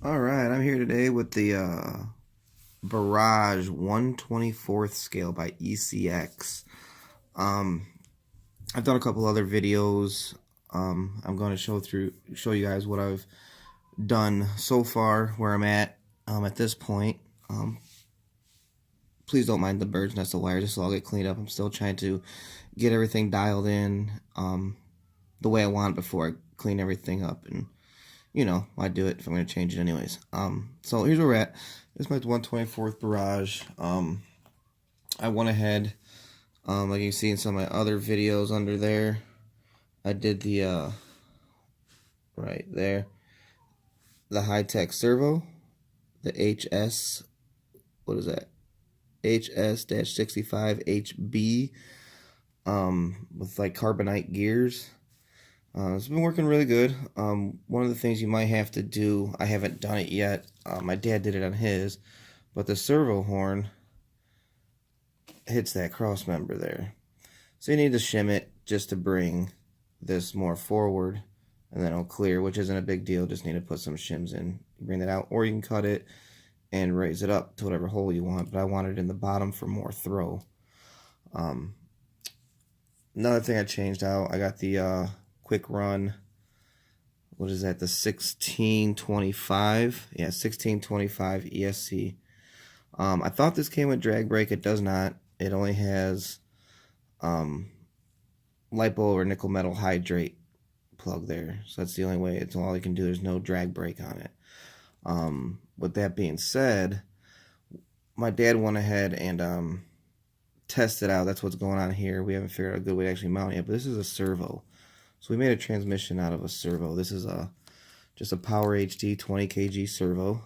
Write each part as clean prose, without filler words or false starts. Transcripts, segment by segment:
Alright, I'm here today with the Barrage 1/24th scale by ECX. Um, I've done a couple other videos. I'm going to show you guys what I've done so far, where I'm at this point. Please don't mind the bird's nest of wire. This will all get cleaned up. I'm still trying to get everything dialed in the way I want it before I clean everything up, and I do it if I'm going to change it anyways. So here's where we're at. This is my 1/24th barrage. I went ahead, like you can see in some of my other videos under there, I did the, right there, the high-tech servo, the HS, what is that? HS-65HB, with like carbonite gears. It's been working really good. One of the things you might have to do, I haven't done it yet, my dad did it on his, but the servo horn hits that cross member there. So you need to shim it just to bring this more forward, and then it'll clear, which isn't a big deal. Just need to put some shims in, bring that out, or you can cut it and raise it up to whatever hole you want, but I want it in the bottom for more throw. Another thing I changed out, I got the quick run, what is that, the 1625, yeah, 1625 ESC. I thought this came with drag brake. It does not. It only has lipo or nickel metal hydrate plug there, so that's the only way. It's all you can do. There's no drag brake on it. With that being said, my dad went ahead and tested out. That's what's going on here. We haven't figured out a good way to actually mount it yet, but this is a servo. So we made a transmission out of a servo. This is just a Power HD 20 kg servo.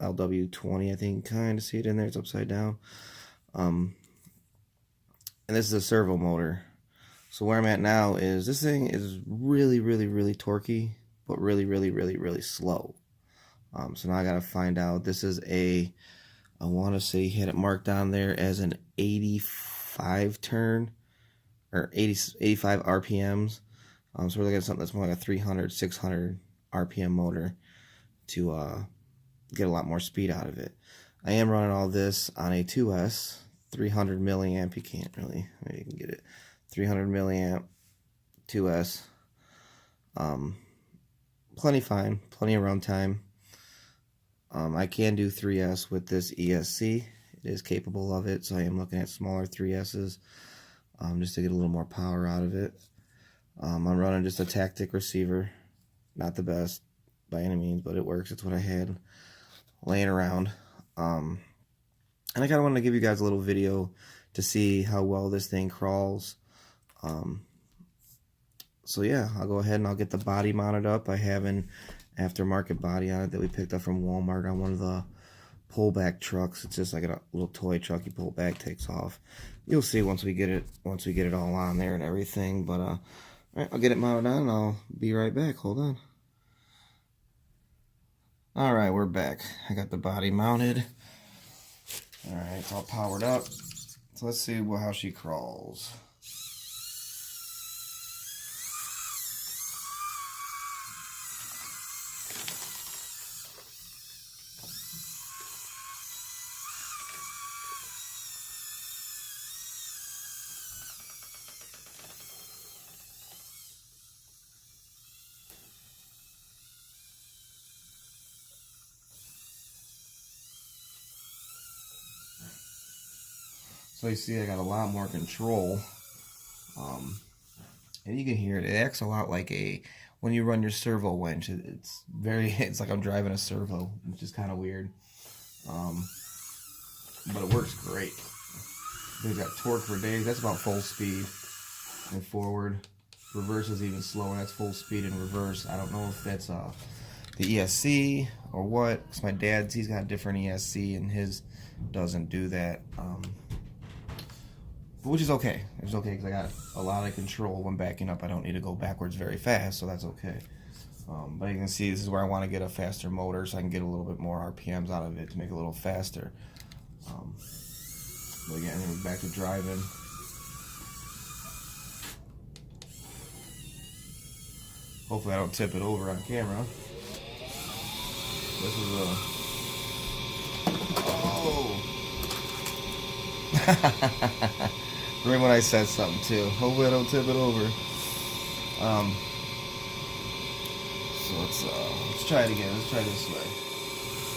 LW20, I think, kind of see it in there. It's upside down. And this is a servo motor. So where I'm at now is this thing is really, really, really torquey, but really, really, really, really slow. So now I gotta find out. This is I want to say he had it marked down there as an 85 turn, or 85 RPMs. So we're looking at something that's more like a 300, 600 RPM motor to get a lot more speed out of it. I am running all this on a 2S, 300 milliamp. You can't really, maybe you can get it. 300 milliamp 2S. Plenty fine, plenty of runtime. I can do 3S with this ESC. It is capable of it, so I am looking at smaller 3S's just to get a little more power out of it. I'm running just a tactic receiver. Not the best by any means, but it works. It's what I had laying around. And I kind of wanted to give you guys a little video to see how well this thing crawls. So yeah, I'll go ahead and I'll get the body mounted up. I have an aftermarket body on it that we picked up from Walmart on one of the pullback trucks. It's just like a little toy truck. You pull back, takes off. You'll see once we get it all on there and everything. But all right, I'll get it mounted on and I'll be right back. Hold on. All right, we're back. I got the body mounted. All right, it's all powered up. So let's see how she crawls. So you see I got a lot more control. And you can hear it. It acts a lot like when you run your servo winch. It's like I'm driving a servo, which is kind of weird. But it works great. They've got torque for days. That's about full speed and forward. Reverse is even slower. That's full speed in reverse. I don't know if that's the ESC or what. Because my dad's, he's got a different ESC and his doesn't do that. Which is okay. It's okay because I got a lot of control when backing up. I don't need to go backwards very fast, so that's okay. But you can see this is where I want to get a faster motor so I can get a little bit more RPMs out of it to make it a little faster. But again, we're back to driving. Hopefully I don't tip it over on camera. This is a... Oh! Right when I said something too. Hopefully I don't tip it over. So let's try it again. Let's try this way.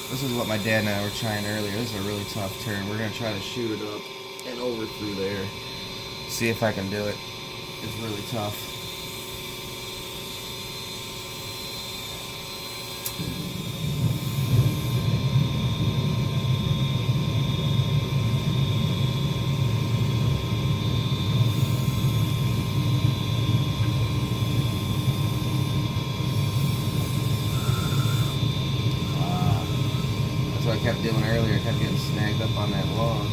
This is what my dad and I were trying earlier. This is a really tough turn. We're gonna try to shoot it up and over through there. See if I can do it. It's really tough. That's what I kept doing earlier. I kept getting snagged up on that log.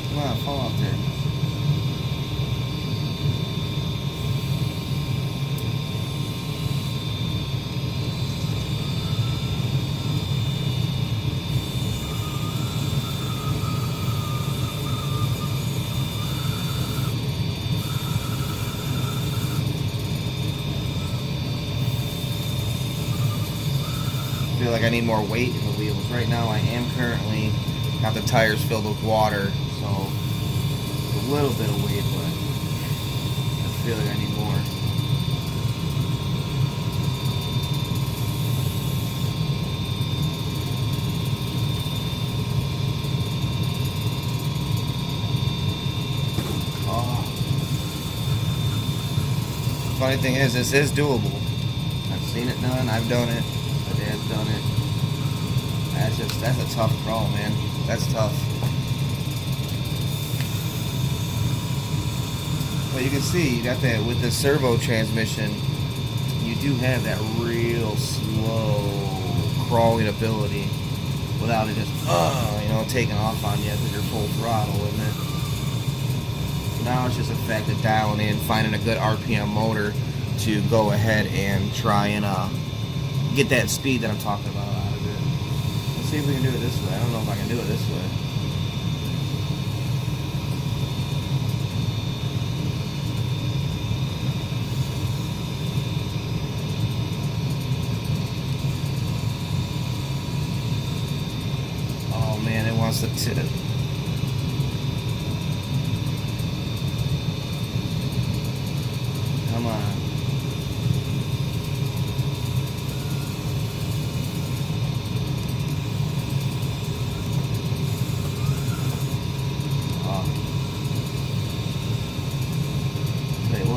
Come on, fall off there. I feel like I need more weight in the wheels. Right now I am currently got the tires filled with water, so a little bit of weight, but I feel like I need more. Oh. Funny thing is, this is doable. I've seen it done, I've done it. My dad's done it. That's a tough crawl, man. That's tough. But you can see, you got that with the servo transmission, you do have that real slow crawling ability without it just, taking off on you because you're full throttle, isn't it? So now it's just a fact of dialing in, finding a good RPM motor to go ahead and try and get that speed that I'm talking about out of it. Let's see if we can do it this way. I don't know if I can do it this way. Oh man, it wants to tip. Come on.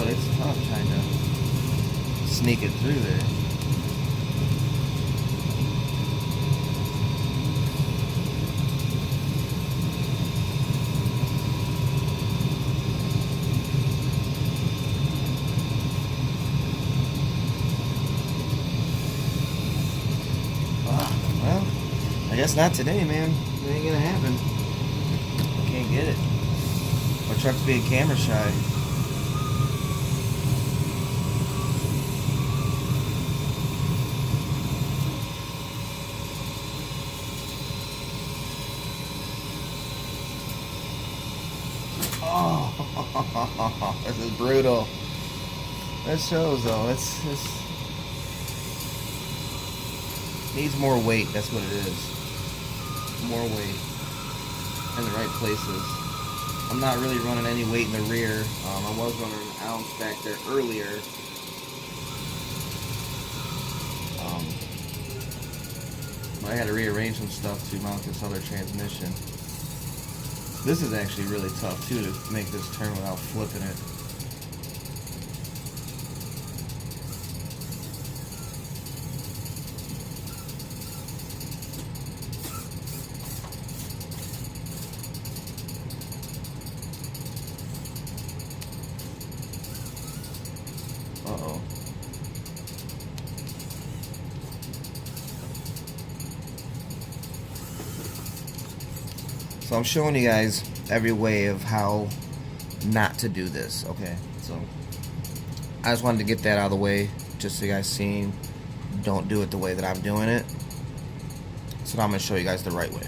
It's tough trying to sneak it through there. Well, I guess not today, man. It ain't gonna happen. I can't get it. My truck's being camera shy. Oh, this is brutal. That shows though. It's needs more weight. That's what it is. More weight in the right places. I'm not really running any weight in the rear. I was running an ounce back there earlier. I had to rearrange some stuff to mount this other transmission. This is actually really tough too to make this turn without flipping it. Uh-oh. So I'm showing you guys every way of how not to do this, okay? So I just wanted to get that out of the way, just so you guys see, don't do it the way that I'm doing it. So now I'm going to show you guys the right way.